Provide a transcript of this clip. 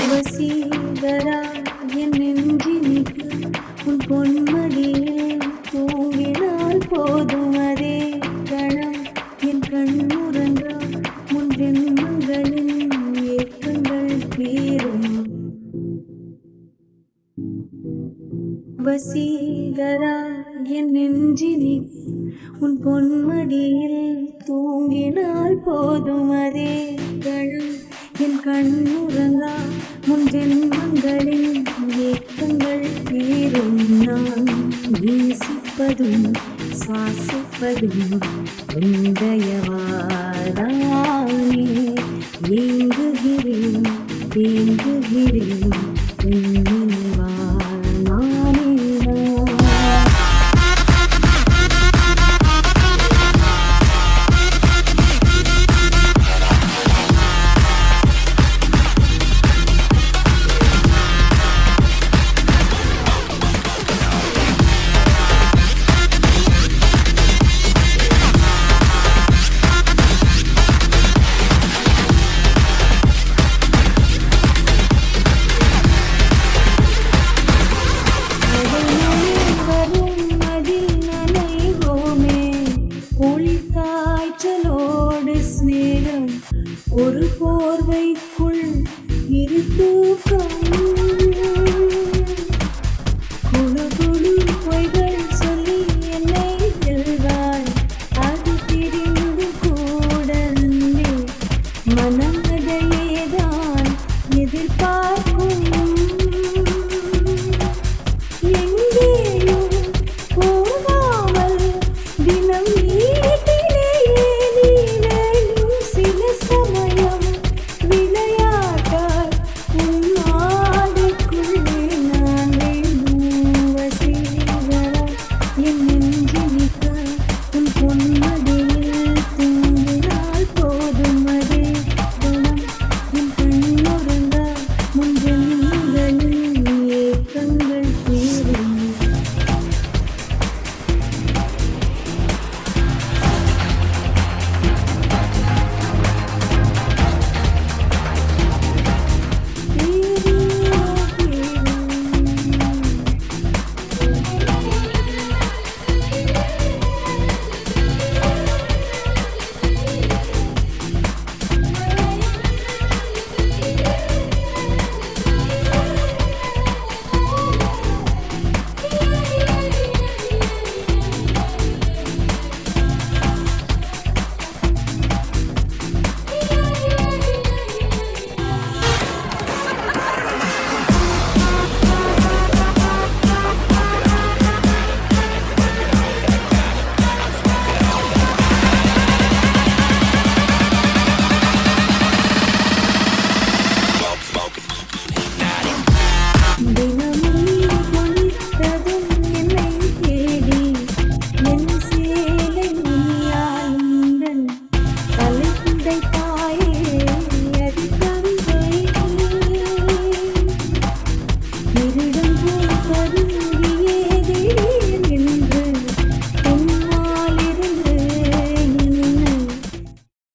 வசீகரா என் நெஞ்சினிக்கு உன் பொன்மடியில் தூங்கினால் போதும் அதே கணம் என் கண்ணுறங்கா முன் ஜென்மங்களின் ஏக்கங்கள் தீரும். வசீகரா என் நெஞ்சினிக்கு உன் பொன்மடியில் தூங்கினால் போதும் அதே கணம் என் கண்ணுறங்கா முன் ஜென்மங்களின் ஏக்கங்கள் தீரும். நான் நேசிப்பதும் சுவாசிப்பதும் உந்தயவாதானே. ஏங்குகிறேன் தேங்குகிறேன் நினைவால் நானே நான். காய்ச்சலோடு ஸ்நேகம் ஒரு போர்வைக்குள் இரு தூக்கம். குழு குழு பொய்கள் சொல்லி என்னை வெல்வாய். அது தெரிந்து கூட நம்பி மனம் அதையேதான் எதிர்பார்க்கும். எங்கேயும் போகாமல் தினம் திருடும்